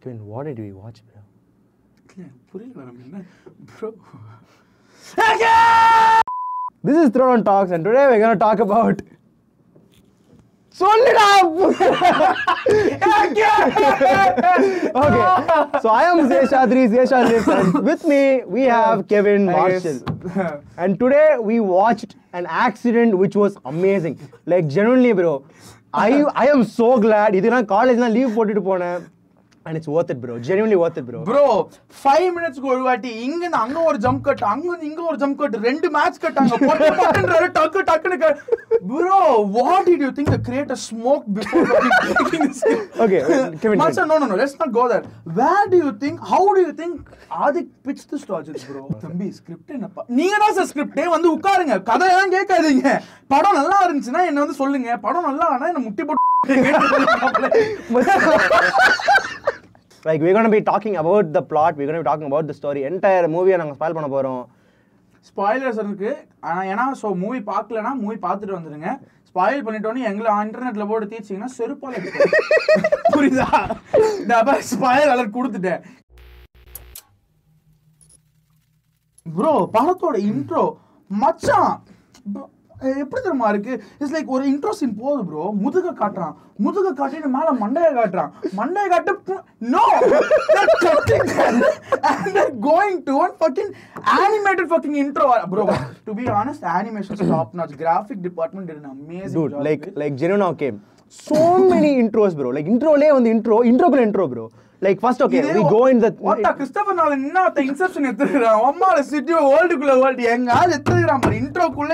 Kevin, what did we watch, bro? Bro. This is Throne Talks, and today we're going to talk about... Okay, so I am Zeshadri, Zesha lives, and with me we have Kevin Marshall. And today we watched an accident which was amazing. Like genuinely, bro, I am so glad. Idina college na leave போட்டுட்டு போனேன். And it's worth it, bro. Genuinely worth it, bro. Bro, 5 minutes go வாட்டி இங்க அங்க ஒரு jump cut அங்க இங்க ஒரு jump cut ரெண்டு மேட்ச் கட்டாங்க போட்டு பட்டன்றாரு டக்கு டக்குன்னு bro, what did you think the creator smoked before taking this? Okay, Kevin. No, let's not go there. Where do you think, how do you think Adik pitched this project, bro? தம்பி script என்னப்பா நீங்க தான் sir ஸ்கிரிப்டே வந்து உட்காருங்க கதை எல்லாம் கேட்காதீங்க படம் நல்லா இருந்துச்சுன்னா என்ன வந்து சொல்லுங்க படம் நல்லா ஆனா என்ன முட்டி போட்டு Like we're going to be talking about the plot, we're going to be talking about the story. Entire movie நாங்க ஸ்பாயில் பண்ண போறோம். ஸ்பாயிலர்ஸ் இருக்கு. ஆனா ஏனா சோ மூவி பார்க்கலனா மூவி பார்த்துட்டு வந்துருங்க. ஸ்பாயில் பண்ணிட்டோனே எங்களை இன்டர்நெட்ல போட்டு தீச்சிங்கனா செருப்பால அடிப்போம். புரியுதா? நான் பஸ் ஸ்பாயில் அலர்ட் கொடுத்துட்டேன். bro படத்தோட இன்ட்ரோ மச்சான் எப்படி தெரியுமா இருக்கு இட்ஸ் லைக் ஒரு இன்ட்ரோ சீன் போகுது ப்ரோ முதுக காட்டுறான் முதுக காட்டிட்டு மேல மண்டைய காட்டு no and they're going to one fucking animated fucking intro bro to be honest animation is top notch graphic department did an amazing dude job like genuine okay so many intros bro like intro le on the intro bro like first okay we go in the what Christopher Nolan inna the inception எடுத்துறான் அம்மால city வேர்ல்டுக்குள்ள world எங்க ஆள் எடுத்துறான் பாரு இன்ட்ரோக்குள்ள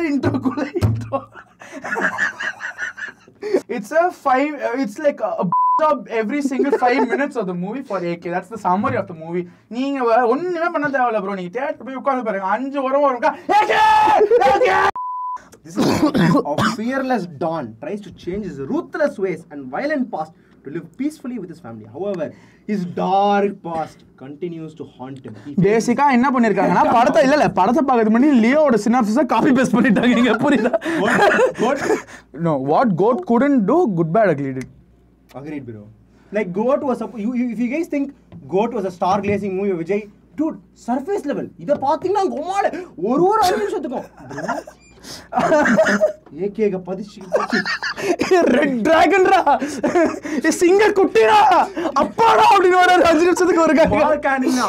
it's like a job every single 5 minutes of the movie for AK that's the summary of the movie நீங்க ஒண்ணுமே பண்ண தேவையில்ல bro நீங்க தியேட்டர் போய் உட்கார்ந்து பாருங்க 5 வரம் வருங்க AK this is a fearless Don tries to change his ruthless ways and violent past to live peacefully with his family. However, his dark past continues to haunt him. பேசிக்கா என்ன பண்ணிருக்காங்கன்னா படத்தை படத்தை பார்க்கிறது முன்னாடி லியோவோட சினாப்சிஸை காப்பி பேஸ்ட் பண்ணிட்டாங்க இங்க புரியுதா no what goat couldn't do good bad ugly did agreed bro like goat was if you guys think goat was a star glazing movie Vijay dude surface level இத பாத்தீங்கன்னா கோமால ஒரு 5 நிமிஷத்துக்கு ஏகேக பதிச்சு ரெட் டிராகன் ரா சிங்கர் குட்டிரா அப்பாடா அப்படின ஒரு 5 நிமிஷத்துக்கு ஒரு கார்கானிங்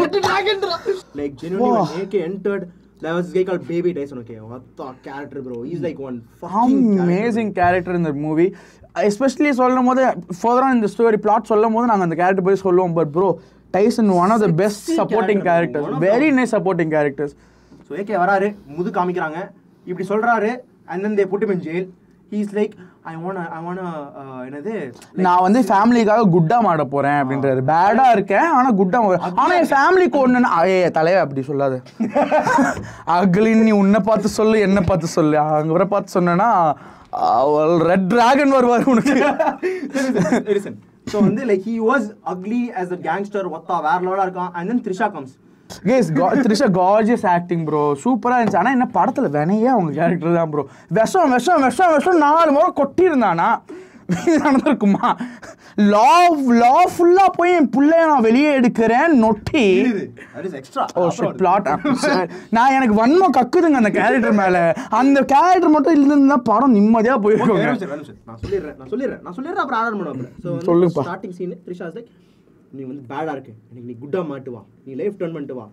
ரெட் டிராகன் ரா like genuinely when AK entered there was this guy called Baby Tyson okay what the character bro he's like one fucking amazing character in the movie especially சொல்லும்போது further on in the story plot சொல்லும்போது நாங்க அந்த character பத்தி சொல்லுவோம் but bro Tyson one of the best supporting characters very nice supporting characters so AK வராரு முது காமிக்கறாங்க இப்படி சொல்றாரு and then they put him in jail he's like I want என்னது நான் வந்து ஃபேமிலிக்காக குட்டா மாட போறேன் அப்படின்றாரு பேடா இருக்கேன் ஆனா குட்டா ஆனா என் ஃபேமிலிக்கு ஒண்ணுன்னா தலைவே அப்படி சொல்லாத அகலி நீ உன்னை பார்த்து சொல்லு என்ன பார்த்து சொல்லு அங்க வர பார்த்து சொன்னா ரெட் டிராகன் வருவாரு உனக்கு listen so வந்து like he was ugly as a gangster Vadda வேற லெவலா இருக்கான் and then Trisha comes guys Trisha gorgeous acting bro சூப்பரா இருந்துச்சு ஆனா என்ன படத்துல வெனையே அவங்க கேரக்டர் தான் bro விஷம் 4 முறை கொட்டி இருந்தானா நடந்துருக்குமா லா ஃபுல்லா போய் என் புள்ளைய நான் வெளியே எடுக்கிறேன் நொட்டி that is extra plot நான் எனக்கு வன்மம் கக்குதுங்க அந்த கேரக்டர் மேல அந்த கேரக்டர் மட்டும் இல்லன்னா படம் நிம்மதியா போயிருக்கும் நான் சொல்லிடுறேன் அப்புறம் ஆர்டர் பண்ணுவாங்க சோ சொல்லுப்பா starting scene Trisha is like நீ வந்து பேடா இருக்கு எனக்கு நீ குட்டா மாட்டு வா நீ லைஃப் டர்ன் பண்ணிட்டு வா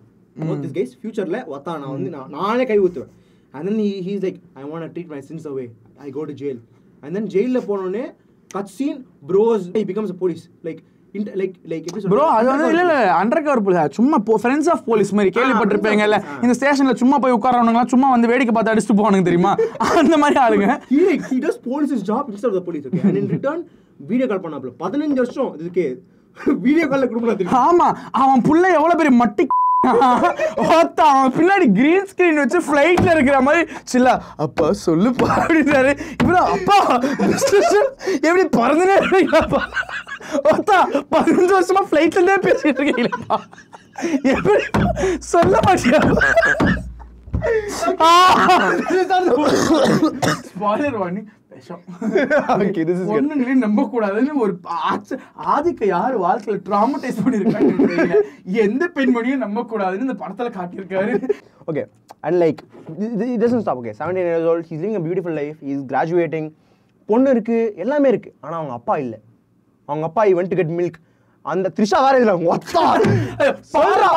both this guys futureல வத்தா நான் வந்து நானே கை ஊத்துவேன் and then he's like I want to treat my sins away I go to jail and then jailல போனோனே cut scene bros he becomes a police like bro அது வந்து இல்ல undercover police சும்மா friends of police மாதிரி கேள்விப்பட்டிருப்பீங்கல்ல இந்த ஸ்டேஷன்ல சும்மா போய் உட்கார்றவங்க சும்மா வந்து வேடிக்கை பார்த்து அடிச்சிட்டு போவானுங்க தெரியுமா அந்த மாதிரி ஆளுங்க he does police's job instead of the police okay and in return video call பண்ணாப்ல 15 வருஷம் இதுக்கு வீடியோ கால்ல குடுக்குறான் ஆமா அவன் புள்ள எவ்வளவு பெரிய மட்டி அவன் பின்னாடி கிரீன் ஸ்கிரீன் வச்சு ஃபிளைட்ல இருக்கிற மாதிரி சில்ல அப்பா சொல்லுப்பா அப்படின்னாரு இவ்வளோ அப்பா எப்படி பறந்துனே இருக்கீங்களா ஒத்தா 15 வருஷமா ஃபிளைட்ல பேசிட்டு இருக்கீங்களா எப்படி சொல்ல மாட்டியா ஸ்பாயிலர் வார்னிங் பொண்ணுங்களையும் நம்ப கூடாதுன்னு ஒரு ஆதிக்க யாரு வாழ்க்கையில ட்ராமடைஸ் பண்ணிருக்காங்க, எந்த பெண்மணியும் நம்ப கூடாதுன்னு இந்த படத்துல காட்டியிருக்காரு. Okay, and like it doesn't stop. Okay, 17 years old, he's living a beautiful life, he's graduating, பொண்ணு இருக்கு, எல்லாமே இருக்கு. ஆனா அவங்க அப்பா இல்ல. அவங்க அப்பா he went to get milk. அந்த த்ரிஷா வேற இல்ல, ஒத்தா சொல்றா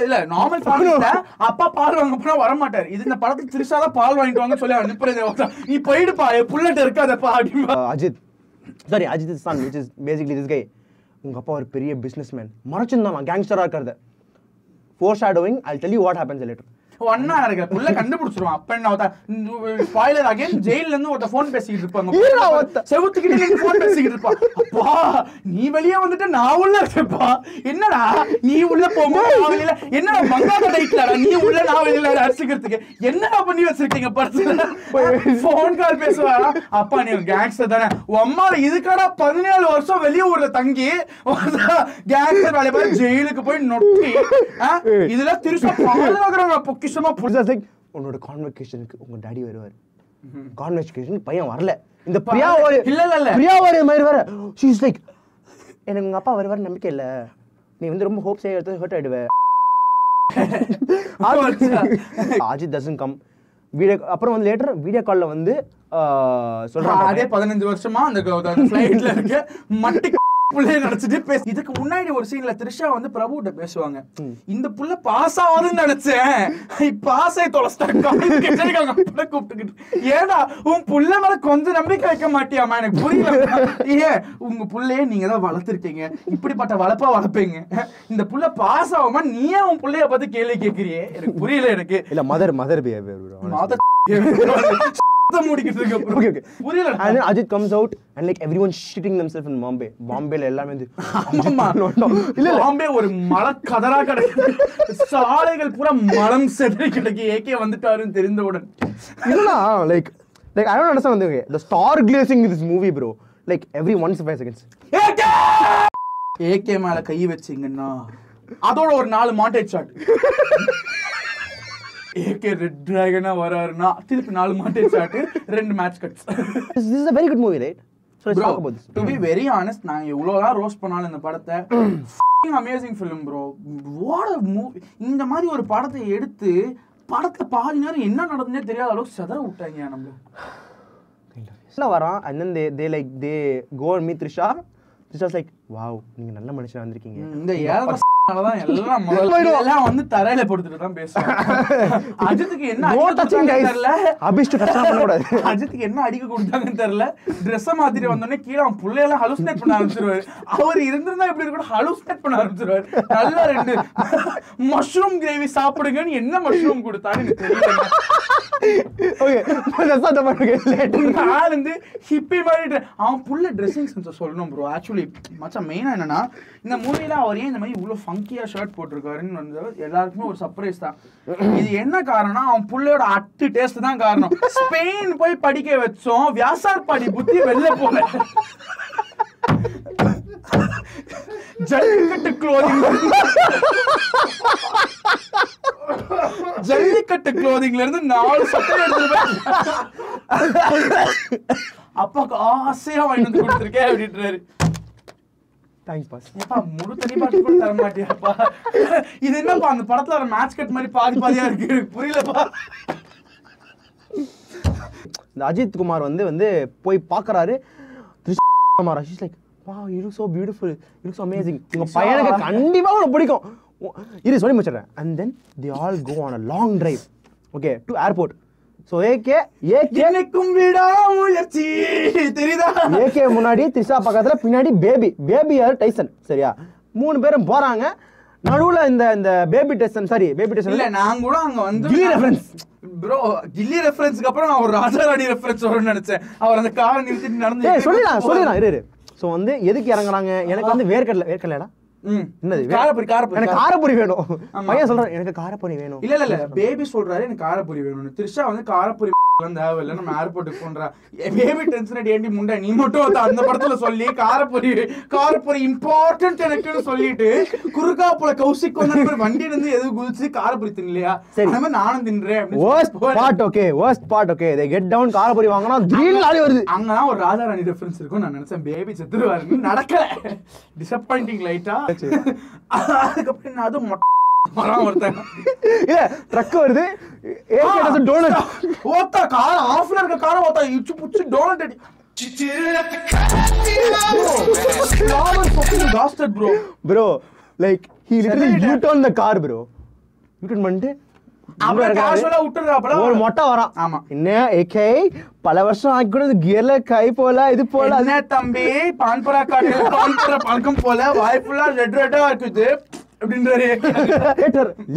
இல்ல நார்மல் ஃபேமிலில அப்பா பால் வாங்க போனா வர மாட்டாரு. இது இந்த படத்துல த்ரிஷா தான் பால் வாங்கிட்டு வாங்க சொல்லி அனுப்புறது. நீ போயிடுப்பா, புல்லட் இருக்காதப்பா அப்படிமா. Ajith son, which is basically this guy. உங்க அப்பா ஒரு பெரிய பிசினஸ்மேன், மறைச்சிருந்தாமா கேங்ஸ்டரா இருக்கிறது. Foreshadowing, I'll tell you what happens later. ஒண்ணா இருக்க புள்ள கண்டுபிடிச்சிருவான். அப்ப என்ன ஸ்பாயிலர் அகைன், ஜெயில்ல இருந்து ஒரு ஃபோன் பேசிக்கிட்டு இருப்பாங்க, செவுத்துக்கிட்ட நின்னு ஃபோன் பேசிக்கிட்டு இருப்பான். அப்பா நீ வெளியே வந்துட்டு நான் உள்ள இருக்கப்பா, என்னடா நீ உள்ள போகும்போது நான் வெளியில, என்னடா மங்காத டைட்லடா நீ உள்ள நான் வெளியில அடிச்சுக்கிறதுக்கு என்னடா பண்ணி வச்சிருக்கீங்க பர்சனல் ஃபோன் கால் பேசுவாரா? அப்பா நீ கேங்ஸ்டர் தானே, அம்மா இதுக்காடா 17 வருஷம் வெளியூர்ல தங்கி கேங்ஸ்டர் வேலைய போய் ஜெயிலுக்கு போய் நொட்டி இதுல திரும்ப பாதுகாக்கிறவங்க பொக்கி உன்னோட கான்வெகேஷனுக்கு உங்க டாடி வருவாரு, கான்வெகேஷனுக்கு பையன் வரல, இந்த பிரியா ஒரு பிரியா ஒரு மாதிரி வர, she is like எனக்கு உங்க அப்பா வருவாரு நம்பிக்கை இல்ல, நீ வந்து ரொம்ப ஹோப்ஸ் எடுத்து ஹர்ட் ஆயிடுவே. Ajith doesn't come. அப்புறம் வந்து லேட்டர் வீடியோ கால்ல வந்து சொல்றாங்க அதே 15 வருஷமா அந்த ஃளைட்ல இருக்க மட்டி புள்ளைய நடிச்சிட்டு பேச. இதுக்கு முன்னாடி ஒரு சீன்ல த்ரிஷா வந்து பிரபுட்ட பேசுவாங்க, இந்த புள்ள பாஸ் ஆகுதுன்னு நினைச்சேன், பாஸ் ஆகி தொலைச்சிட்டாங்க கூப்பிட்டுக்கிட்டு, ஏடா உன் புள்ள மேல கொஞ்சம் நம்பிக்கை வைக்க மாட்டியாமா, எனக்கு புரியல. ஏன் உங்க புள்ளைய நீங்க தான் வளர்த்துருக்கீங்க, இப்படிப்பட்ட வளர்ப்பா வளர்ப்பீங்க, இந்த புள்ள பாஸ் ஆகுமா நீயே உன் புள்ளைய பார்த்து கேள்வி கேட்கிறியே, எனக்கு புரியல. எனக்கு இல்ல மதர் பிஹேவியர் புரியல. And then Ajit comes out and like everyone shitting themselves in Bombay. Bombay எல்லாமே வந்து இல்ல பாம்பே ஒரு மலை கதரா கிடக்கு, சாலைகள் பூரா மலம் செதறி கிடக்கு, ஏகே வந்துட்டாருன்னு தெரிந்தவுடன். இல்லனா like I don't understand the star glazing in this movie bro, like every 1.5 seconds AK மேல கை வச்சீங்கன்னா அதோட ஒரு 4 மாண்டேஜ் ஷாட், ஏகே ரெட் டிராகனா வராருன்னா திருப்பி 4 montage shot, 2 match cuts. This is a very good movie, right? So let's talk about this. To be very honest, நான் இவ்வளவுதான் ரோஸ்ட் பண்ணாலும் இந்த படத்தை amazing film bro. What a movie. இந்த மாதிரி ஒரு படத்தை எடுத்து படத்துல பாதி நேரம் என்ன நடந்துனே தெரியாத அளவுக்கு செதற விட்டாங்க நம்ம. இல்ல வரான் and then they go and meet Trisha. Trisha's like wow நீங்க நல்ல மனுஷனா வந்திருக்கீங்க. இந்த ஏழதான் எல்லாம் எல்லாம் வந்து தரையில போட்டுட்டு தான் பேசுவாங்க. அஜித்துக்கு என்ன தெரியல, அஜித்துக்கு என்ன அடிக்க கொடுத்தாங்கன்னு தெரியல, ட்ரெஸ் மாத்திட்டு வந்தோடனே கீழே அவன் பிள்ளையெல்லாம் ஹலுசினேட் பண்ண ஆரம்பிச்சிருவாரு. அவர் இருந்திருந்தா எப்படி இருக்கணும், ஹலுசினேட் பண்ண ஆரம்பிச்சிருவாரு. நல்லா 2 மஷ்ரூம் கிரேவி சாப்பிடுங்கன்னு என்ன மஷ்ரூம் கொடுத்தான்னு தெரியல. ஹிப்பி மாதிரி அவன் புள்ள ட்ரெஸ்ஸிங் சென்ஸ் சொல்லணும் ப்ரோ. ஆக்சுவலி மச்சா மெயினா என்னன்னா இந்த மூவில அவர் ஏன் இந்த மாதிரி இவ்வளவு ஃபங்கியா ஷர்ட் போட்டிருக்காருன்னு வந்து எல்லாருக்குமே ஒரு சர்ப்ரைஸ் தான். இது என்ன காரணம், அவன் புள்ளையோட அட்டு டேஸ்ட் தான் காரணம். ஸ்பெயின் போய் படிக்க வச்சோம், வியாசார் பாடி புத்தி வெளில போல. ஜல்லிக்கட்டு க்ளோதிங்ல இருந்து 4 சட்டை எடுத்து அப்பாக்கு ஆசையா வாங்கிட்டு வந்து கொடுத்துருக்கேன் அப்படின்றாரு. Thanks pass. ஏப்பா முழு தனி பாட்டு கூட தர மாட்டியாப்பா, இது என்னப்பா அந்த படத்துல ஒரு மேட்ச் கட் மாதிரி பாதியா இருக்கு, புரியலப்பா. இந்த அஜித் குமார் வந்து போய் பாக்குறாரு Trisha, she's like wow you look so beautiful, you look so amazing, உங்க பையனுக்கு கண்டிப்பா உங்களுக்கு பிடிக்கும், இரு சொல்லி முடிச்சிடுறேன். And then they all go on a long drive, okay, to airport. So ஏகேக்கும் விடா முயற்சி தெரியுதா, ஏகே முன்னாடி த்ரிஷா பக்கத்துல பின்னாடி பேபி யார் டைசன், சரியா? 3 பேரும் போறாங்க. நடுவுல இந்த பேபி டைசன் இல்ல, நான் கூட அங்க வந்து கில்லி ரெஃபரன்ஸ் ப்ரோ, கில்லி ரெஃபரன்ஸ்க்கு அப்புறம் நான் ஒரு ராஜா ராணி ரெஃபரன்ஸ் வரும்னு நினைச்சேன். அவர் அந்த காரை நிறுத்திட்டு நடந்து சொல்லிடலாம் இரு. சோ வந்து எதுக்கு இறங்குறாங்க, எனக்கு வந்து வேர்க்கடலைடா, என்னது எனக்கு காரப்பொரி வேணும், பையன் சொல்றான் எனக்கு காரப்பொரி வேணும். இல்ல பேபி சொல்றாரு எனக்கு காரப்பொரி வேணும்னு. த்ரிஷா வந்து காரப்பொரி தேவையில்லை நம்ம ஏர்போர்ட்டுக்கு போன்றா பேபி டென்ஷன் ஏண்டி முண்டை நீ மட்டும் அந்த படத்துல சொல்லி காரப்பொரி இம்பார்ட்டன்ட் எனக்குன்னு சொல்லிட்டு குறுக்காப்புல கௌசிக் வந்து வண்டி இருந்து எது குதிச்சு காரப்பொரி தின்னலையா சரி அந்த மாதிரி நானும் தின்றேன் worst part okay they get down காரப்பொரி வாங்கினா திடீர்னு லாரி வருது அங்கதான் ஒரு ராஜா ராணி ரெஃபரன்ஸ் இருக்கும் நான் நினைச்சேன் பேபி செத்துருவாருன்னு நடக்கல டிசப்பாயிண்டிங் லைட்டா அதுக்கப்புறம் நான் அது மரம் ஒருத்தன் இல்ல ட்ரக் வருது டோனட் ஓத்தா கார் ஆஃப்ல இருக்க கார ஓத்தா இச்சு புச்சு டோனட் அடி bro like he literally U-turn the car bro U-turn பண்ணிட்டு ஒரு மொட்டை வரான் ஆமா என்ன ஏகே பல வருஷம் ஆகி கூட கியர்ல கை போல இது போல என்ன தம்பி பான்பரா காட்டுல பான்பரா பழக்கம் போல வாய் ஃபுல்லா ரெட்டா இருக்குது அப்படின்றாரு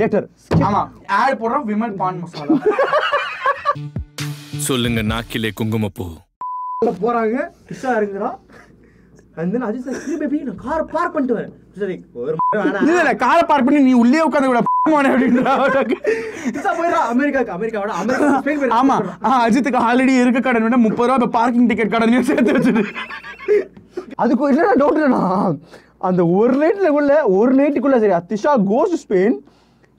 லேட்டர் ஆமா ஆட் போடுறோம் விமல் பான் மசாலா சொல்லுங்க நாக்கிலே குங்குமப்பூ போறாங்க கிஷா இறங்குறான் and then Ajith sir baby நான் கார் பார்க் பண்ணிட்டு வரேன் சரி ஒரு இல்ல கார் பார்க் பண்ணி நீ உள்ளே உட்கார்ந்து கூட போனே அப்படின்றா கிஷா போறா அமெரிக்காவோட அமெரிக்கா ஸ்பெயின் போறா ஆமா அஜித்துக்கு ஆல்ரெடி இருக்க கடன் விட 30 ரூபாய் பார்க்கிங் டிக்கெட் கடனையும் சேர்த்து வச்சிட்டு அதுக்கு என்ன டவுட் இல்லனா அந்த ஒரு நைட்டுக்குள்ள சரி Disha goes to Spain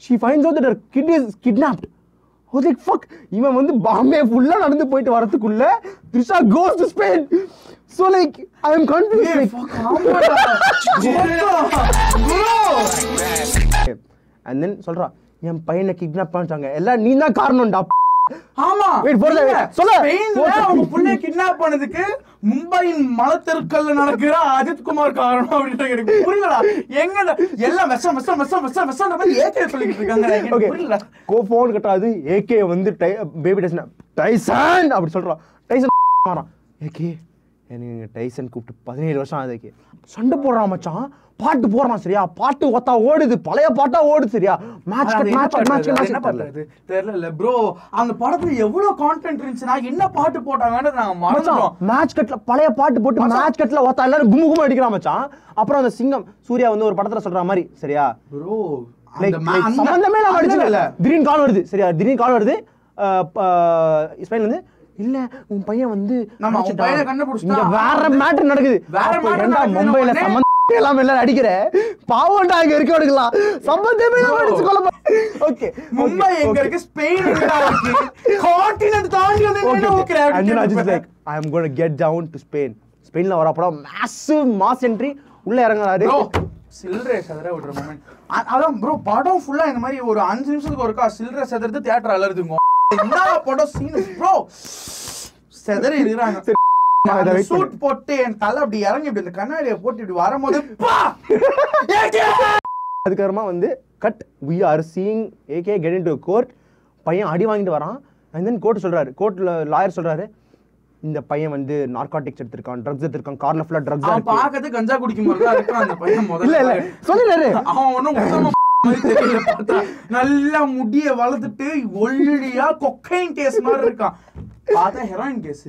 she finds out that her kid is kidnapped I was like fuck இவன் வந்து பாம்பே ஃபுல்லா நடந்து போயிட்டு வரதுக்குள்ள Disha goes to Spain so like I am confused like fuck and then சொல்றா என் பையனை கிட்னாப் பண்ணிட்டாங்க எல்லாம் நீ தான் காரணம்டா ஆமா வெயிட் போறல சொல்ல ஸ்பெயின்ல அவங்க புள்ளைய கிட்னாப் பண்ணதுக்கு மும்பையின் மலத்தெருக்கல்ல நடக்கிற அஜித் குமார் காரணம் அப்படின்ற எனக்கு புரியலடா எங்க எல்லாம் விஷம் மாதிரி ஏகே சொல்லிட்டு இருக்காங்க எனக்கு புரியல ஃபோன் கட்டாது ஏகே வந்து பேபி டைசன் அப்படி சொல்றா டைசன் மாறான் ஏகே எனக்கு டைசன் கூப்பிட்டு 17 வருஷம் ஆகுது சண்டை போடுறான் மச்சான் பாட்டு போடுறான் சரியா பாட்டு ஒத்தா ஓடுது பழைய பாட்டா ஓடுது சரியா மேட்ச் என்ன பண்றது தெரியல ப்ரோ அந்த படத்துல எவ்வளவு கான்டென்ட் இருந்துச்சுனா என்ன பாட்டு போட்டாங்கன்னு நாங்க மறந்துட்டோம் மேட்ச் கட்ல பழைய பாட்டு போட்டு மேட்ச் கட்ல ஒத்தா எல்லாரும் குமுகும அடிக்கிறான் மச்சான் அப்புறம் அந்த சிங்கம் சூர்யா வந்து ஒரு படத்துல சொல்ற மாதிரி சரியா ப்ரோ சம்பந்தமே நான் அடிச்சல திடீர்னு கால் வருது சரியா திடீர்னு கால் வருது ஸ்பெயின் வந்து இல்ல உன் பையன் வந்து நம்ம உன் பையனை கண்டுபிடிச்சா வேற மேட்டர் நடக்குது வேற மேட்டர் மும்பைல சம்பந்தமே எல்லாம் எல்லாரும் அடிக்கிற பாவம்டா இங்க இருக்க எடுக்கலாம் சம்பந்தமே எல்லாம் அடிச்சு கொள்ள ஓகே மும்பை எங்க இருக்கு ஸ்பெயின் எங்க இருக்கு கான்டினென்ட் தாண்டி வந்து என்ன okay and then Ajit is like I am going to get down to Spain ஸ்பெயின்ல வரப்போ massive mass entry உள்ள இறங்குறாரு சில்ரே சதற விடுற மொமெண்ட் அதான் ப்ரோ படம் ஃபுல்லா இந்த மாதிரி ஒரு 5 நிமிஷத்துக்கு ஒருக்கா சில்ரே சதறது தியேட்டர் அலறுதுங்க என்ன படம் சீன் ப்ரோ சதற இருறாங்க சூட் போட்டு என் தலை அப்படி இறங்கி இப்படி இந்த கண்ணாடியை போட்டு இப்படி வரும்போது அதுக்கப்புறமா வந்து cut we are seeing AK get into a court பையன் அடி வாங்கிட்டு வரான் and then கோர்ட்ல லாயர் சொல்றாரு இந்த பையன் வந்து நார்காட்டிக்ஸ் எடுத்திருக்கான் ட்ரக்ஸ் எடுத்திருக்கான் கார்ல ஃபுல்லா ட்ரக்ஸ் அவன் பாக்கது கஞ்சா குடிக்கும் மாதிரி தான் இருக்கான் அந்த பையன் முதல்ல இல்ல சொல்லுறாரு அவன் ஒண்ணும் உத்தம மாதிரி தெரியல பார்த்தா நல்லா முடிய வளர்த்துட்டு ஒல்லியா கொக்கைன் கேஸ் மாதிரி இருக்கான் பார்த்தா ஹெரோயின் கேஸ்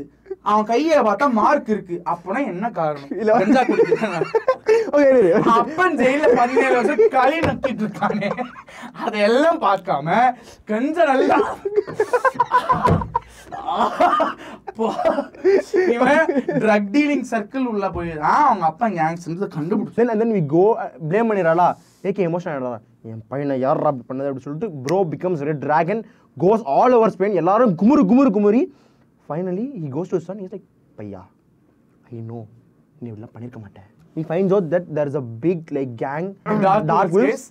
அவன் கையில பார்த்தா மார்க் இருக்கு அப்பனா என்ன காரணம் கஞ்சா குடிக்கிறான் அப்பன் ஜெயில 17 வருஷம் களி நக்கிட்டு இருக்கானே அதெல்லாம் பார்க்காம கஞ்சா நல்லா இவன் ட்ரக் டீலிங் சர்க்கிள் உள்ள போயிடான் அவங்க அப்பா கேங்ஸ் கண்டுபிடிச்சு and then we go blame பண்ணிராளா ஏகே எமோஷனல் ஆயிடுறா என் பையனை யார் ராப் பண்ணது அப்படி சொல்லிட்டு bro becomes red dragon goes all over Spain எல்லாரும் குமுறி finally he goes to his son he's like பையா I know நீ இதெல்லாம் பண்ணிருக்க மாட்டேன் he finds out that there is a big like gang dark wolves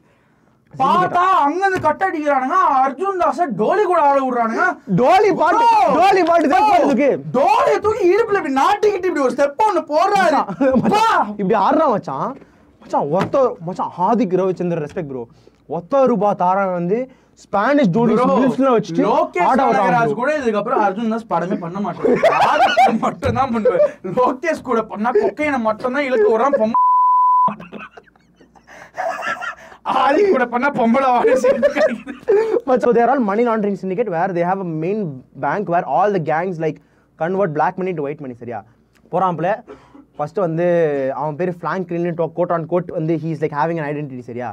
பாத்தா அங்க இருந்து கட் அடிக்குறானுங்க அர்ஜுன் தாஸ டோலி கூட ஆட விடுறானுங்க டோலி பாட்டு தான் போடுதுக்கு டோலி தூக்கி இடுப்புல இப்படி நாட்டிக்கிட்டு இப்படி ஒரு ஸ்டெப் ஒன்னு போறாரு இப்படி ஆடுறான் மச்சான் மச்சான் ஹாதிக் ரவிச்சந்திரன் ரெஸ்பெக்ட் ப்ரோ ₹1 தாரான் வந்து ஸ்பானிஷ் டூலிஸ்ட்ல வச்சிட்டு ஆட வராங்க கூட இதுக்கு அப்புறம் அர்ஜுன் தாஸ் படமே பண்ண மாட்டான் மட்டும் தான் பண்ணுவேன் லோகேஷ் கூட பண்ணா கொக்கைன மட்டும் தான் இழுக்கு வரான் ஆதி கூட பண்ணா பொம்பளை வாடி சேர்த்து but so they are all money laundering syndicate where they have a main bank where all the gangs like convert black money to white money சரியா போறாம்ல ஃபர்ஸ்ட் வந்து அவன் பேரு ஃபிராங்க்லின் கோட் ஆன் கோட் வந்து he is like having an identity சரியா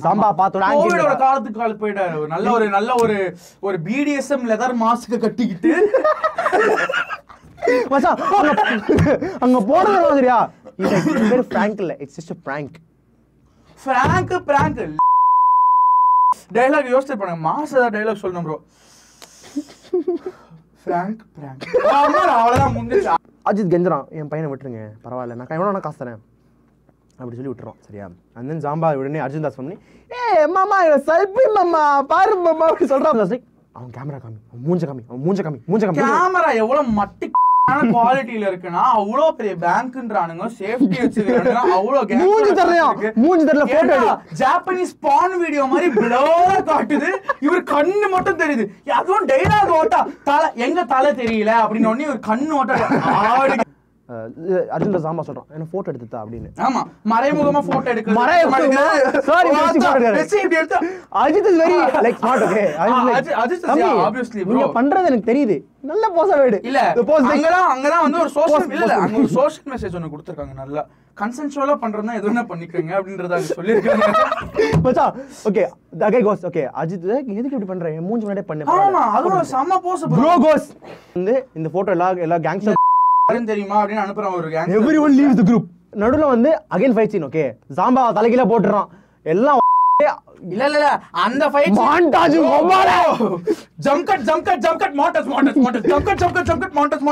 Zampa பார்த்தோட கோவிடோட காலத்துக்கு கால் போயிட்டாரு நல்ல ஒரு BDSM லெதர் மாஸ்க் கட்டிக்கிட்டு மச்சான் அங்க போனது சரியா இது பேரு ஃபிராங்க் இல்ல it's just a prank prank dialogue யோசிச்சு பண்ணுங்க மாசா டயலாக் சொல்லணும் ப்ரோ பிராங்க் அவ்வளவுதான் முந்திச்சு அஜித் கெஞ்சறான் என் பையனை விட்டுருங்க பரவாயில்ல நான் எவ்வளோ காசு தரேன் அப்படி சொல்லி விட்டுறோம் சரியா and then ஜாம்பா உடனே அர்ஜுன் தாஸ் பண்ணி மாமா செல்ஃபி மாமா பாரு மாமா அப்படி சொல்றான் அவன் கேமரா காமி அவன் மூஞ்ச காமி கேமரா எவ்வளவு மட்டி குவாலிட்டில இருக்குன்னா அவ்வளோ பெரிய பேங்க்ன்றானுங்க சேஃப்டி வச்சிருக்கானுங்க அவ்வளோ மூஞ்சி தெரியல போட்டோ ஜாப்பனீஸ் பான் வீடியோ மாதிரி பிளரா காட்டுது இவர் கண்ணு மட்டும் தெரியுது அதுவும் டைலாக் ஓட்டா தலை எங்க தலை தெரியல அப்படின்னு ஒண்ணு இவர் கண்ணு ஓட்ட அர்ஜுன் தாஸ் ஜாம்பா சொல்றான் என்ன போட்டோ எடுத்துட்டா அப்படின்னு ஆமா மறைமுகமா போட்டோ எடுக்க sorry Ajith is very like smart okay Ajith obviously நீங்க பண்றது எனக்கு தெரியுது நல்ல போஸ் வேடு இல்ல அங்கதான் வந்து ஒரு சோஷியல் இல்ல அங்க ஒரு சோஷியல் மெசேஜ் ஒன்னு கொடுத்திருக்காங்க நல்லா கன்சென்சுவலா பண்றதுனா எதுனா பண்ணிக்கங்க அப்படின்றத சொல்லிருக்காங்க மச்சான் ஓகே தகை கோஸ் ஓகே அஜித் எதுக்கு இப்படி பண்ற மூஞ்சி முன்னாடியே பண்ணு ஆமா அது ஒரு செம போஸ் ப்ரோ கோஸ் வந்து இந்த போட்டோ எல்லா கேங்ஸ்டர் தெரியுமா அப்படின்னு அனுப்புறான் ஒரு gang everyone leaves the group நடுவுல வந்து அகைன் ஃபைட் சீன் ஓகே ஜாம்பா தலைகீழ போட்டுறான் எல்லாம் இல்ல அந்த ஃபைட் மாண்டாஜ் கோமால ஜம்கட் மாண்டஸ்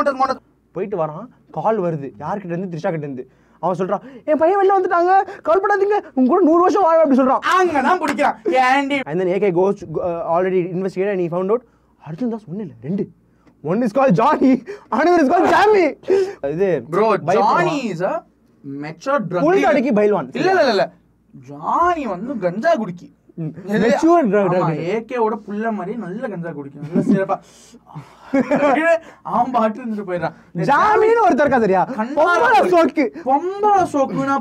போயிட்டு வரான் கால் வருது யார்கிட்ட இருந்து த்ரிஷா கிட்ட இருந்து அவன் சொல்றான் என் பையன் வெளில வந்துட்டாங்க கால் பண்ணாதீங்க உங்க கூட 100 வருஷம் வாழ அப்படி சொல்றான் அங்கதான் பிடிக்கிறான் ஏண்டி and then AK goes already investigated and he found out Arjun Das ஒண்ணு இல்ல ரெண்டு one is called Johnny another is called Jamie இது bro Johnny is a mature drug புல்டாடிக்கு பைல்வான் இல்ல ஜானி வந்து கஞ்சா குடிக்கி mature drug AK ஓட புள்ள மாதிரி நல்ல கஞ்சா குடிக்கும் நல்ல சிறப்பா அவன் பாட்டு இருந்துட்டு போயிடுறான் ஜாமீன் ஒருத்தர் இருக்கா சரியா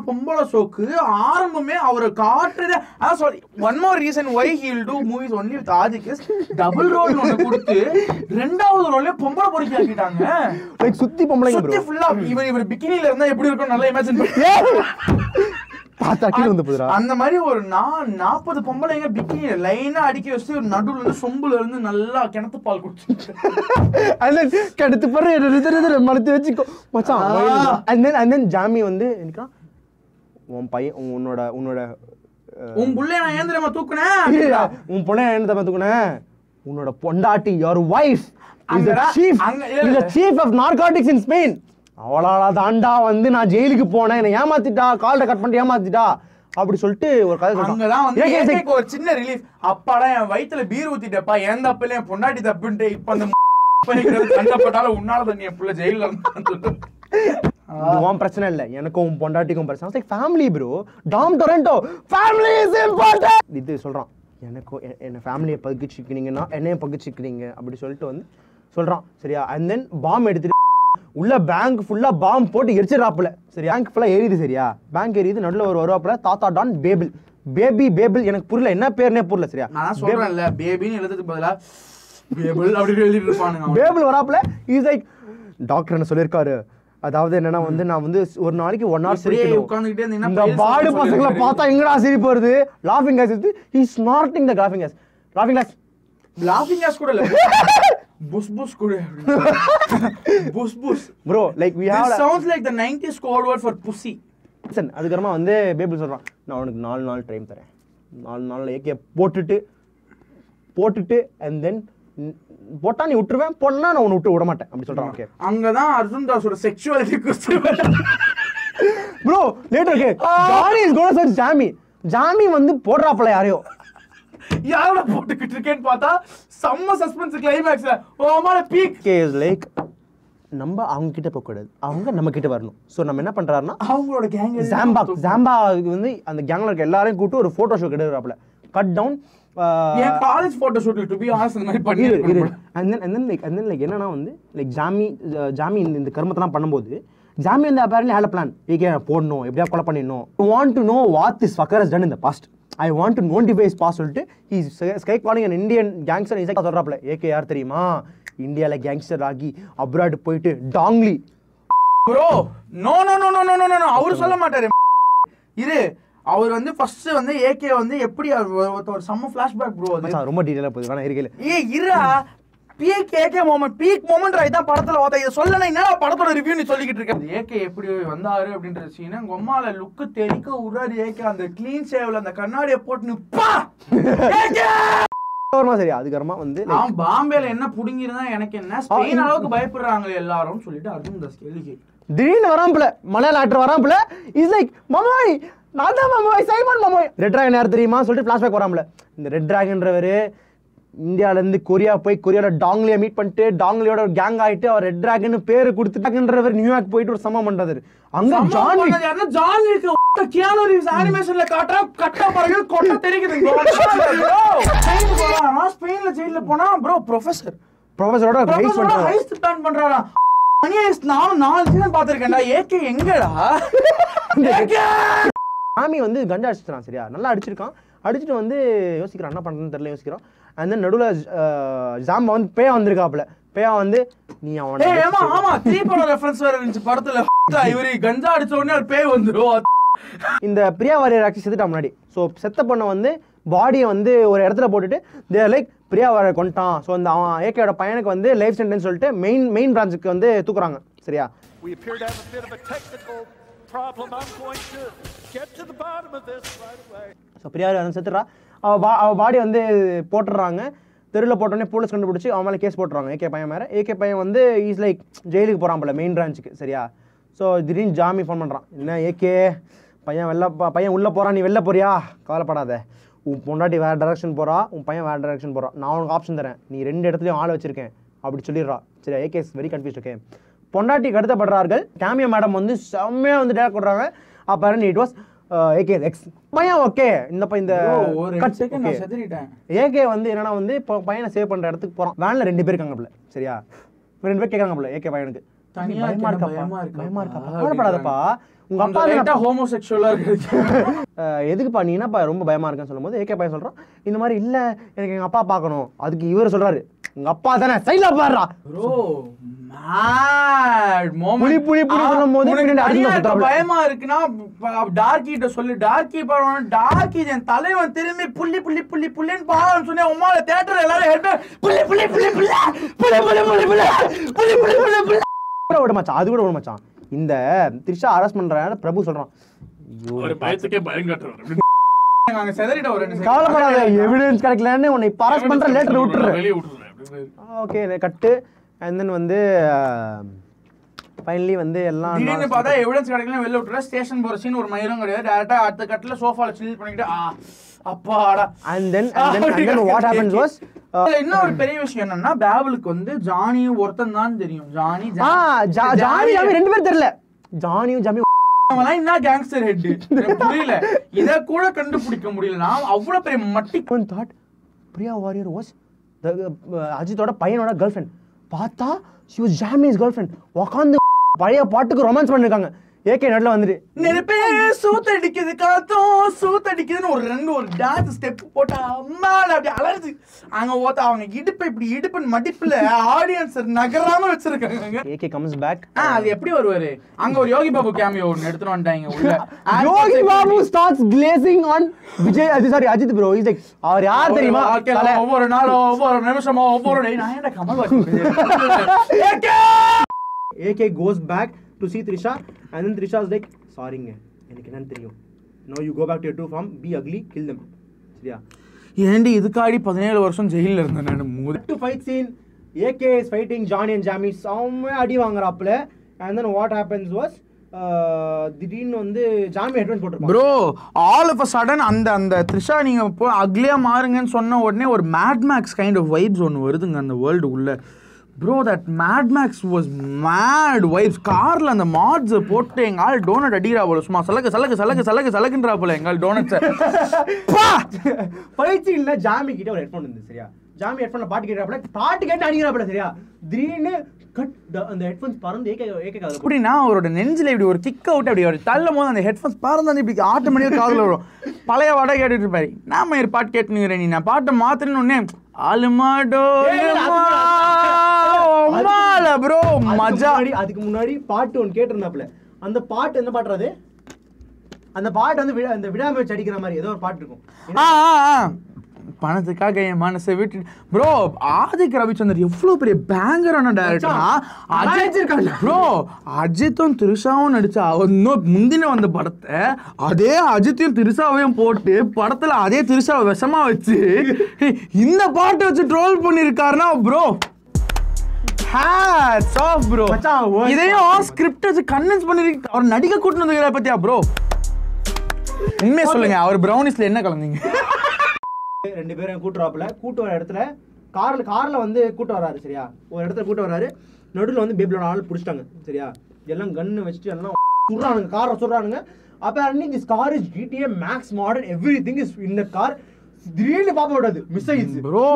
பொம்பளை சோக்கு ஆரம்பமே அவரை காட்டுறது அதான் சொல்லி one more reason why he will do movies only with Adhik is double role ஒன்னு கொடுத்து ரெண்டாவது ரோல்ல பொம்பளை பொறுக்கி ஆக்கிட்டாங்க லைக் சுத்தி பொம்பளைங்க ப்ரோ சுத்தி ஃபுல்லா இவர் பிகினில இருந்தா எப்படி இருக்கும் நல்லா இமேஜின் பண்ணி பாத்தா கீழ வந்து போதுடா அந்த மாதிரி ஒரு 40 பொம்பளைங்க பிகினி லைனா அடிக்கி வச்சு ஒரு நடுவுல இருந்து சொம்புல இருந்து நல்லா கிணத்து பால் குடிச்சு and then கிணத்து பாரு மனத்து வச்சுக்கோ மச்சான் and then ஜாமி வந்து நிக்கிறான் உன் பையன் உன்னோட உன் புள்ளைய நான் ஏன் தெரியுமா தூக்குனேன் உன் புள்ளைய ஏன் தெரியுமா தூக்குனேன் உன்னோட பொண்டாட்டி your wife is the chief of narcotics in Spain அவளால தாண்டா வந்து நான் ஜெயிலுக்கு போனேன் என்ன ஏமாத்திட்டா கால்ட கட் பண்ணிட்டு ஏமாத்திட்டா அப்படி சொல்லிட்டு ஒரு கதை சொல்றான் அங்கதான் வந்து ஒரு சின்ன ரிலீஃப் அப்பாடா என் வயித்துல பீர் ஊத்திட்டப்பா ஏன் தப்புல என் பொண்டாட்டி தப்புன்ட்டு இப்ப அந்த கண்டப்பட்டாலும் உன்னால தான் என் புள்ள ஜெயில உன் பிரச்சனை இல்ல எனக்கும் உன் பொண்டாட்டிக்கும் பிரச்சனை like family bro Tom Toronto family is important இது சொல்றான் எனக்கும் என்ன ஃபேமிலியை பகிச்சிக்கிறீங்கன்னா என்னையும் பகிச்சிக்கிறீங்க அப்படி சொல்லிட்டு வந்து சொல்றான் சரியா அண்ட் தென் பாம் எடுத்துட்டு உள்ள பேங்க் ஃபுல்லா பாம் போட்டு எரிச்சிராப்ல சரி பேங்க் ஃபுல்லா எரியுது சரியா பேங்க் எரியுது நடுவுல ஒரு வருவாப்ல தாத்தா டான் பேபிள் எனக்கு புரியல என்ன பேர்னே புரியல சரியா நான் சொல்றேன்ல பேபின்னு எழுதுறதுக்கு பதிலா பேபிள் அப்படி எழுதிட்டு இருப்பானுங்க பேபிள் வராப்ல இஸ் லைக் டாக்டர் என்ன சொல்லிருக்காரு அதாவது என்னன்னா வந்து நான் வந்து ஒரு நாளைக்கு 1 hour சிரிக்கணும் உட்கார்ந்துட்டே இருந்தீங்கன்னா இந்த பாடு பசங்களை பார்த்தா எங்கடா சிரிப்பு வருது லாஃபிங் case is he ஸ்னார்ட்டிங் the லாஃபிங் case கூட இல்ல Bus kude bus bro like we have this sounds like the 90s code word for pussy listen அதுக்கறமா வந்து பேபிள் சொல்றான் நான் உனக்கு 4 நாள் டைம் தரேன் 4 நாள்ல ஏகே போட்டுட்டு and then போட்டா நீ விட்டுருவேன் போடனா நான் உன்னை விட மாட்டேன் அப்படி சொல்றான் ஓகே அங்கதான் அர்ஜுன் தாஸோட செக்சுவாலிட்டி குஸ்தி bro later okay Johnny is going to search Jamie வந்து போடுறாப்ல யாரையோ யாரோட போட்டுக்கிட்டு இருக்கேன்னு பார்த்தா செம்ம சஸ்பென்ஸ் கிளைமேக்ஸ்ல ஓமால பீக் கேஸ் லைக் நம்ம அவங்க கிட்ட போக கூடாது அவங்க நம்ம கிட்ட வரணும் சோ நம்ம என்ன பண்றாருன்னா அவங்களோட கேங் ஜாம்பா வந்து அந்த கேங்ல இருக்க எல்லாரையும் கூட்டி ஒரு போட்டோ ஷூட் எடுக்கறாப்ல கட் டவுன் ஏன் college photo suit to be honest அந்த மாதிரி பண்ணிருக்காங்க and then like என்னன்னா வந்து லைக் ஜாமி இந்த கர்மத்தெல்லாம் பண்ணும்போது ஜாமி வந்து apparently had a plan AK போடணும் எப்படியா கொலை பண்ணிடணும் want to know what this fucker has done in the past I want to notify his past சொல்லிட்டு he is sky calling an Indian gangster is like சொல்றாப்ல AK யார் தெரியுமா இந்தியால gangster ஆகி அப்ராட் போயிட்டு டாங்லி ப்ரோ நோ அவரு சொல்ல மாட்டாரு இரு. அவர் வந்து ஃபர்ஸ்ட் வந்து ஏகே வந்து எப்படி ஒரு சம்ம ஃபிளாஷ்பேக் ப்ரோ. அது ரொம்ப டீடைலா போகுது. வேணா இருக்கல இருடா. Peak AK moment peak moment ரைட்டா படத்துல ஓத. இத சொல்லனா என்னடா படத்தோட ரிவ்யூ நீ சொல்லிக்கிட்டு இருக்க. ஏகே எப்படி வந்தாரு அப்படின்ற சீன் கொம்மால லுக் தெரிக்க உறாரு. ஏகே அந்த க்ளீன் ஷேவ்ல அந்த கண்ணாடியை போட்டு நிப்பா ஏகே சரி. அதுக்கப்புறமா வந்து நான் பாம்பேல என்ன புடுங்கிருந்தா எனக்கு என்ன ஸ்பெயின் அளவுக்கு பயப்படுறாங்க எல்லாரும் சொல்லிட்டு அர்ஜுன் தாஸ் கேள்வி திடீர்னு வராம்பல மலையாள ஆக்டர் வராம்பல இஸ் லைக் மமோய் நான் தான் மமோய் சைமன் மமோய். ரெட் டிராகன் யார் தெரியுமா சொல்லிட்டு ஃபிளாஷ்பேக் வராம்பல. இந்த ரெட் டிராகன்றவரு இந்தியால இருந்து கொரியா போய் கொரியால டாங்லியை மீட் பண்ணிட்டு டாங்லியோட ஒரு கேங் ஆயிட்டு அவர் ரெட் டிராகன் பேரு கொடுத்துட்டாங்கன்றவர் நியூயார்க் போயிட்டு ஒரு சம்பவம் பண்றாரு. அங்க ஜான் கியானு ரீவ்ஸ் அனிமேஷன்ல காட்றா கட்ட பறகு கொட்ட தெரிக்குது ப்ரோ. ஸ்பெயின்ல ஜெயில்ல போனா ப்ரோ ப்ரொஃபசரோட ஹைஸ்ட் பிளான் பண்றாரா. நானும் 4 சீசன் பாத்திருக்கேன்டா. ஏகே எங்கடா சாமி வந்து கஞ்சா அடிச்சிட்டான். சரியா நல்லா அடிச்சிருக்கான். அடிச்சுட்டு வந்து யோசிக்கிறான் என்ன பண்றதுன்னு தெரியல யோசிக்கிறான். அந்த நடுவுல ஜாம்பா வந்து பேயா வந்திருக்காப்ல. பேயா வந்து நீ அவன ஆமா 3 பட ரெஃபரன்ஸ் வேற இருந்துச்சு படத்துல. இவரு கஞ்சா அடிச்ச உடனே ஒரு பேய் வந்துரும். இந்த பிரியா வாரியர் ஆக்சுவலி செத்துட்டா முன்னாடி. ஸோ செத்த பண்ண வந்து பாடியை வந்து ஒரு இடத்துல போட்டுட்டு தேர் லைக் பிரியா வாரியர் கொண்டான். ஸோ அந்த அவன் ஏகேயோட பையனுக்கு வந்து லைஃப் சென்டென்ஸ் சொல்லிட்டு மெயின் பிரான்ச்சுக்கு வந்து தூக்குறாங்க. சரியா ஸோ பிரியா வாரியர் செத்துறா. அவ பாடி வந்து போட்டுடுறாங்க. தெருவில் போட்டோடனே போலீஸ் கண்டுபிடிச்சி அவன் மேலே கேஸ் போட்டுறாங்க ஏகே பையன் மேலே. ஏகே பையன் வந்து இஸ் லைக் ஜெயிலுக்கு போகிறான் போல மெயின் பிரான்ச்சுக்கு. சரியா ஸோ திடீர்னு ஜாமி ஃபோன் பண்ணுறான். என்ன ஏகே பையன் உள்ளே போகிறான் நீ வெளில போறியா கவலைப்படாத. உன் பொண்டாட்டி வேறு டைரக்ஷன் போகிறா உன் பையன் வேறு டைரக்ஷன் போகிறான். நான் உனக்கு ஆப்ஷன் தரேன் நீ 2 இடத்துலையும் ஆள் வச்சிருக்கேன் அப்படி சொல்லிடுறா. சரியா AK is very confused. Okay பொண்டாட்டி கடத்தப்படுறார்கள். கேமியோ மேடம் வந்து செம்மையாக வந்து டேரக்ட் பண்ணுறாங்க. அப்போ இட் வாஸ் ஏகே எக்ஸ் பையன். ஓகே இந்த ஏகே வந்து என்னன்னா வந்து இப்போ பையனை சேவ் பண்ணுற இடத்துக்கு போகிறான். வேனில் 2 பேர் இருக்காங்கப்ல. சரியா 2 பேர் கேட்காங்கப்ல ஏகே பையனுக்கு பயமா இருக்கா கவலைப்படாதப்பா உங்க அப்பா ஹோமோசெக்சுவலா இருக்கு எதுக்குப்பா நீ என்னப்பா ரொம்ப பயமா இருக்குன்னு சொல்லும்போது ஏகே பையன் சொல்றான் இந்த மாதிரி இல்ல எனக்கு எங்க அப்பா பார்க்கணும். அதுக்கு இவர் சொல்றாரு உங்க அப்பா தானே சைலா பாடுறா ப்ரோ புலி சொல்லும்போது பயமா இருக்குன்னா டார்கிட்ட சொல்லு. டார்கி படம் டார்கி என் தலைவன் திரும்பி புள்ளி புள்ளி புள்ளி புள்ளின்னு பாடம் சொன்னேன். உமால தியேட்டர் எல்லாரும் ஹெட் புள்ளி புள்ளி புள்ளி புள்ளி புள்ளி புள்ளி புள்ளி புள்ளி புள்ளி புள்ளி புள்ளி கூட விட மச்சான். அது கூட விட மச்சான். இந்த த்ரிஷா அரெஸ்ட் பண்றாங்க பிரபு சொல்றான் ஒரு பயத்துக்கே பயம் காட்டுறாரு. நாங்க செதறிட்ட ஒரு கவலைப்படாத எவிடன்ஸ் கிடைக்கலன்னு உன்னை அரெஸ்ட் பண்ற லேட்டர் விட்டுறேன். ஓகே கட்டு அண்ட் தென் வந்து ஃபைனலி வந்து எல்லாம் திடீர்னு பார்த்தா எவிடன்ஸ் கிடைக்கல வெளில விட்டுற ஸ்டேஷன் போற சீன் ஒரு மயிரும் கிடையாது. டைரக்டா அடுத்த கட்ல சோஃபால சில் பண்ணிட்டு அப்பாடா and then what happens was இன்னும் ஒரு பெரிய விஷயம் என்னன்னா பேபிளுக்கு வந்து ஜானி ஒருத்தன் தான் தெரியும். ஜானி 2 பேர் தெரியல. ஜானியும் ஜாமி அவலாம் என்ன கேங்ஸ்டர் ஹெட் புரியல. இத கூட கண்டுபிடிக்க முடியலனா அவ்வளவு பெரிய மட்டி தாட் பிரியா வாரியர் வாஸ் அஜித்தோட பையனோட கேர்ள் ஃப்ரெண்ட். பார்த்தா she was Jami's girlfriend. உட்காந்து பழைய பாட்டுக்கு ரொமான்ஸ் பண்ணிருக்காங்க. ஏகே நடுல வந்துட்டு நெருப்பே சூத்தடிக்குது காத்தும் சூத்தடிக்குதுன்னு ஒரு டான்ஸ் ஸ்டெப் போட்டா அம்மால அப்படி அலர்ஜி அங்க ஓத்த அவங்க இடுப்பு மடிப்புல ஆடியன்ஸ் நகராம வச்சிருக்காங்க. AK comes back. அது எப்படி வருவாரு அங்க ஒரு யோகி பாபு கேமியோ ஒன்னு எடுத்துட்டு வந்துட்டாங்க உள்ள. Yogi Babu starts glazing on Vijay sorry Ajith bro. Is like அவர் யார் தெரியுமா ஒவ்வொரு நாளும் ஒவ்வொரு நிமிஷமும் ஒவ்வொரு டே நான் என்ன கமல் வாசி AK goes back to see Trisha and then Trisha is like sorryங்க எனக்கு என்னன்னு தெரியும். now you go back to your true form, be ugly, kill them. சரியா ஏண்டி இதுக்காடி 17 வருஷம் ஜெயில்ல இருந்தேன் நான். முதல் fight scene AK is fighting Johnny and Jamie. செம்ம அடி வாங்குறாப்ல. and then what happens was திடீர்னு வந்து ஜாமி ஹெட்ஃபோன் போட்டுருப்பாங்க bro. All of a sudden அந்த த்ரிஷா நீங்க அக்லியா மாறுங்கன்னு சொன்ன உடனே ஒரு Mad Max kind of vibes ஒன்று வருதுங்க அந்த வேர்ல்டு உள்ள. Bro, that Mad Max was mad vibes. கார்ல அந்த மாட்ஸ் போட்டு எங்க ஆள் டோனட் அடிக்கிறா போல சும்மா சலக்குன்றா போல எங்க ஆள் டோனட்ஸ். பைச்சி இல்ல ஜாமி கிட்ட ஒரு ஹெட்ஃபோன் இருந்து சரியா. ஜாமி ஹெட்ஃபோன்ல பாட்டு கேட்கறாப்ல பாட்டு கேட்டு அடிக்கிறாப்ல சரியா. திடீர்னு கட் அந்த ஹெட்ஃபோன்ஸ் பறந்து ஏகே அப்படின்னா அவரோட நெஞ்சில இப்படி ஒரு கிக் அவுட் அப்படி ஒரு தள்ளும் போது அந்த ஹெட்ஃபோன்ஸ் பறந்து இப்படி ஆட்டோமேட்டிக்கா காதுல வரும். பழைய வடை கேட்டுட்டு இருப்பாரு. நாம பாட்டு கேட்டுனுறேன் நீ நான் பாட்டை மாத்திரன்னு ஒன்னே ஆலுமாடோ சொமால ப்ரோ மஜா. அதுக்கு முன்னாடி பாட்டு ஒன்று கேட்டிருந்தாப்ல. அந்த பாட்டு என்ன பாட்டுறது? அந்த பாட்டு வந்து அந்த விடாம வச்சு அடிக்கிற மாதிரி ஏதோ ஒரு பாட்டு இருக்கும். பணத்துக்காக என் மனசை விட்டு ப்ரோ. ஆதிக் ரவிச்சந்தர் எவ்வளவு பெரிய பேங்கரான டைரக்டர்னா ப்ரோ. அஜித்தும் திரிஷாவும் நடிச்சா இன்னும் முந்தின வந்த படத்தை அதே அஜித்தையும் திரிஷாவையும் போட்டு படத்துல அதே திரிஷாவை விஷமா வச்சு இந்த பாட்டை வச்சு ட்ரோல் பண்ணிருக்காருன்னா ப்ரோ ஹேட்ஸ் ஆஃப் ப்ரோ. இதையும் ஸ்கிரிப்ட் வச்சு கன்வின்ஸ் பண்ணிருக்கு. அவர் நடிக்க கூட்டினு வந்து பத்தியா ப்ரோ? உண்மையை சொல்லுங்க, அவர் பிரௌனிஸ்ல என்ன கலந்தீங்க? 2 பேரும் கூட்டு வர இடத்துல கார்ல வந்து கூட்டு வராரு சரியா. ஒரு இடத்துல கூட்டு வராரு, நடுவில் வந்து பேபிளோட ஆள் பிடிச்சிட்டாங்க சரியா. எல்லாம் கன்னு வச்சுட்டு எல்லாம் சுடுறானுங்க, காரை சுடுறானுங்க. அப்ப this car is GTA Max modern, everything is in the car. திடீர்னு பாப்ப விடாது, மிஸ் ஆயிடுச்சு ப்ரோ.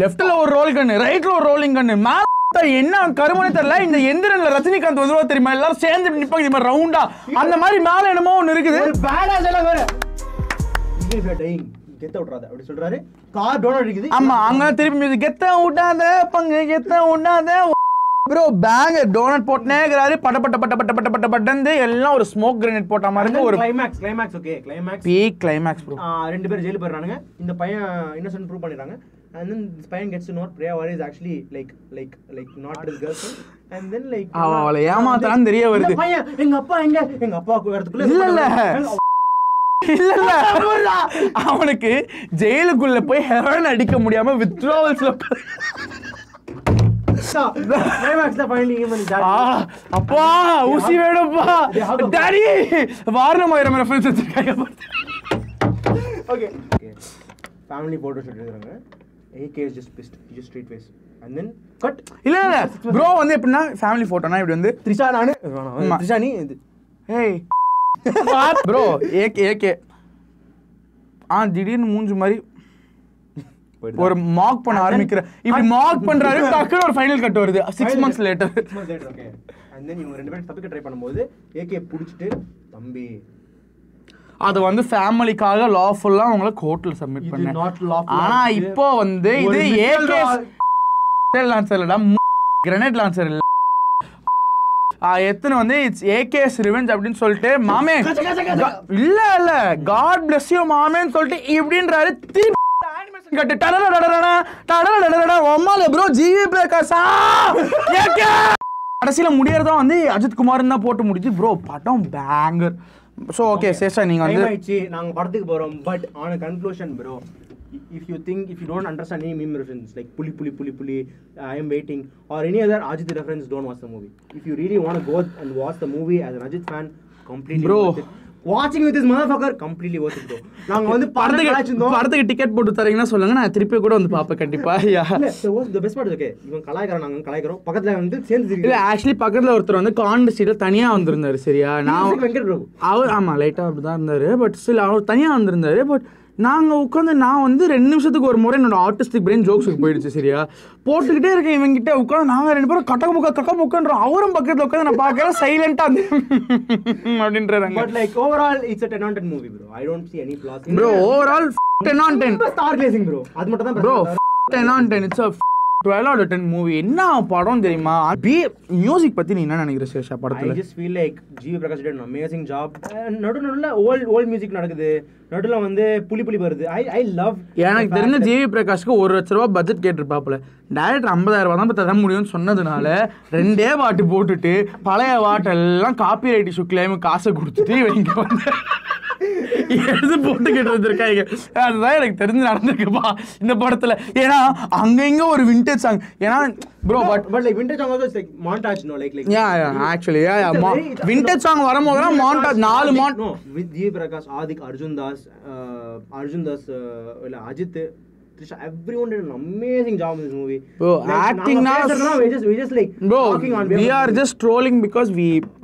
லெஃப்ட்ல ஒரு ரோல் கன்னு, ரைட்ல ஒரு ரோலிங் கன்னு. என்ன கருமனே தெரியல. இந்த எந்திரன்ல ரஜினிகாந்த் வந்துருவா தெரியுமா? எல்லாரும் சேர்ந்து நிப்பாங்க இந்த மாதிரி ரவுண்டா. அந்த மாதிரி மேல என்னமோ ஒன்னு இருக்குது. பேடாஸ் எல்லாம் வேற கெத்த விட்றாத அப்படி சொல்றாரு. கார் டோன் அடிக்குது. ஆமா, அங்க திருப்பி மியூசிக் கெத்த விட்டாத பங்கு கெத்த விட்டாத ப்ரோ. பேங்க டோனட் போட்டுனேங்கறாரு. பட்ட பட்ட பட்ட பட்ட பட்ட பட்டந்து எல்லாம் ஒரு ஸ்மோக் கிரேனேட் போட்ட மாதிரி இருக்கு. ஒரு climax okay, peak climax bro. 2 பேர் ஜெயிலுக்கு போறானுங்க. இந்த பையன் இன்னசென்ட் ப்ரூவ் பண்ணிறாங்க. And then this paiyan gets to know Priya is actually like not his girlfriend. And then அவளை ஏமாத்தான் தெரிய வருது. பையன் எங்க அப்பா வரதுக்குள்ள இல்ல அவனுக்கு ஜெயிலுக்குள்ள போய் ஹெரோயின் அடிக்க முடியாம வித்ட்ராவல்ஸ்ல அப்பா ஊசி வேணும்ப்பா டாடி வாரணமாயிரம் ரெஃபரன்ஸ் வச்சிருக்காங்க. ஓகே ஃபேமிலி போட்டோ ஷூட் எடுக்கறாங்க. AK is just pissed. He just straight face. And then cut. இல்ல ப்ரோ வந்து எப்படின்னா ஃபேமிலி போட்டோனா இப்படி வந்து த்ரிஷா நீ இது ஏய் ப்ரோ ஏகே திடீர்னு மூஞ்சி மாதிரி ஒரு மார்க் பண்ண ஆரம்பிக்கிற. இப்படி மார்க் பண்றாரு, டக்குனு ஒரு ஃபைனல் கட் வருது 6 months later. Okay. And then இவங்க 2 பேரும் தப்பிக்க ட்ரை பண்ணும்போது AK புடிச்சிட்டு தம்பி அது வந்து ஃபேமிலிக்காக லாஃபுல்லா அவங்கள கோர்ட்ல சப்மிட் பண்ணேன். ஆனா இப்போ வந்து இது ஏகே லான்சர் இல்லடா, கிரனேட் லான்சர் இல்ல. எத்தனை வந்து இட்ஸ் ஏகேஸ் ரிவெஞ்ச் அப்படின்னு சொல்லிட்டு மாமே இல்ல காட் பிளஸ் யூ மாமேன்னு சொல்லிட்டு இப்படின்றாரு. திருப்பி அனிமேஷன் கட்டு டடடடடடடா ஒம்மால ப்ரோ ஜிவி பிரகாஷா ஏகே கடைசியில முடியறதா வந்து அஜித் குமார்னு தான் போட்டு முடிச்சு ப்ரோ. படம் பேங்கர். So okay, சேஷா நீங்க வந்து நாங்க படத்துக்கு போறோம். But on a conclusion bro, if you don't understand any meme reference like puli I am waiting or any other Ajit reference, don't watch the movie. If you really want to go and watch the movie as an Ajit fan, completely bro worth it. Watching with this motherfucker completely worth it bro. நாங்க வந்து படத்துக்கு ticket போட்டு தரீங்கன்னா சொல்லுங்க, நான் திருப்பி கூட வந்து பாப்பேன் கண்டிப்பா. the best part is okay, இவன் கலாய்க்கறான், நாங்க கலாய்க்கறோம். பக்கத்துல வந்து சேர்ந்து இல்ல ஆக்சுவலி பக்கத்துல ஒருத்தர் வந்து கார்னர் சீட்ல தனியா வந்திருந்தாரு சரியா. நான் அவர் ஆமா லைட்டா அப்படிதான் இருந்தாரு. பட் ஸ்டில் அவர் தனியா வந்திருந்தாரு. பட் நாங்க உட்காந்து நான் வந்து 2 நிமிஷத்துக்கு ஒரு முறை என்னோட ஆர்டிஸ்டிக் பிரெயின் ஜோக்ஸுக்கு போயிடுச்சு சரியா. போட்டுக்கிட்டே இருக்கேன் இவங்கிட்ட உட்காந்து. நாங்க 2 பேரும் கக்க முக்கன்றோம். அவரும் பக்கத்துல உட்காந்து நான் பாக்கிறேன் சைலண்டா அப்படின்றாங்க. But like overall it's a 10 on 10 movie bro. I don't see any flaws. Bro overall 10 on 10 star glazing bro. அது மட்டும் தான் bro 10 on 10. It's a 12 out of 10 movie. என்ன படம் தெரியுமா? மியூசிக் பத்தி நீ என்ன நினைக்கிற சேஷா படத்துல? I just feel like GV Prakash did an amazing job. நடுவுல ஓல்ட் மியூசிக் நடக்குது, நடுவுல வந்து புலி வருது. I love. எனக்கு தெரிஞ்ச ஜிவி பிரகாஷ்க்கு 1 லட்ச ரூபாய் பட்ஜெட் கேட்டிருப்பாப்புல. டைரக்டர் 50,000 ரூபாய் தான் தர முடியும்னு சொன்னதுனால 2 பாட்டு போட்டுட்டு பழைய பாட்டெல்லாம் காப்பி ரைட் இஷ்யூ கிளைம் காசை கொடுத்துட்டு இவங்க வந்து எழுது போட்டுக்கிட்டு இருந்திருக்காங்க. அதுதான் எனக்கு தெரிஞ்சு நடந்திருக்குப்பா இந்த படத்துல. ஏன்னா அங்க இங்க ஒரு விண்டேஜ் சாங். ஏன்னா bro but like vintage song also is like montage no like yeah actually vintage song வரும்போதெல்லாம் montage 4 no with G Prakash, Adik, Arjun Das இல்ல Ajith, Trisha, everyone did an amazing job in this movie. Bro, like, acting now we just like bro talking on we are just trolling because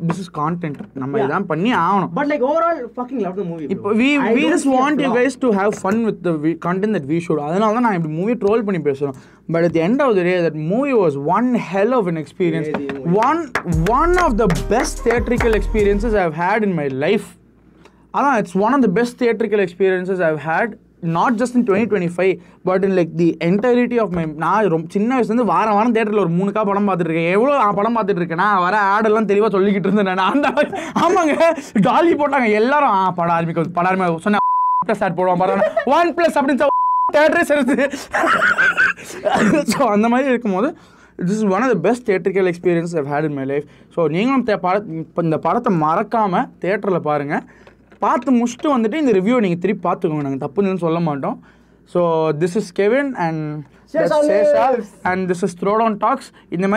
this is content நம்ம இதான் பண்ணி ஆவணும். But like overall fucking love the movie bro. we just want you guys to have fun with the content that we should. அதனால தான் நான் இப்படி movie troll பண்ணி பேசுறோம். But at the end of the day that movie was one hell of an experience. One of the best theatrical experiences I've had in my life. It's one of the best theatrical experiences I've had not just in 2025 but in like the entirety of my நான் ரொம்ப சின்ன வயசுலேருந்து வாரம் வாரம் தேட்டரில் ஒரு 3 படம் பார்த்துட்டு இருக்கேன். எவ்வளோ படம் பார்த்துட்டு இருக்கேன் நான் வர ஆடெல்லாம் தெளிவாக சொல்லிக்கிட்டு இருந்தேன் நான் அந்த ஆமாங்க டாலி போட்டாங்க எல்லாரும் படம் ஆரம்பிக்க சொன்னேன் ஸ்டார்ட் போடுவான் பாருங்க 1+ அப்படின்னு தேட்டரே சேர்த்து. ஸோ அந்த மாதிரி இருக்கும்போது this is one of the best theatrical experiences I've had in my life. So நீங்களும் இந்த படத்தை மறக்காமல் தேட்டரில் பாருங்கள். பார்த்து முடிச்சுட்டு வந்துட்டு இந்த ரிவ்யூ நீங்கள் திருப்பி பார்த்துக்கோங்க. நாங்கள் தப்புன்னு சொல்ல மாட்டோம். So this is Kevin and Sesha and this is throwdown talks. இந்த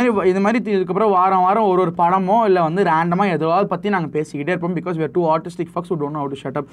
மாதிரி இதுக்கப்புறம் வாரம் வாரம் ஒரு படமோ இல்லை வந்து ரேண்டமாக எதுவாவது பற்றி நாங்கள் பேசிக்கிட்டே இருப்போம். Because we are two artistic fucks who don't know how to shut up.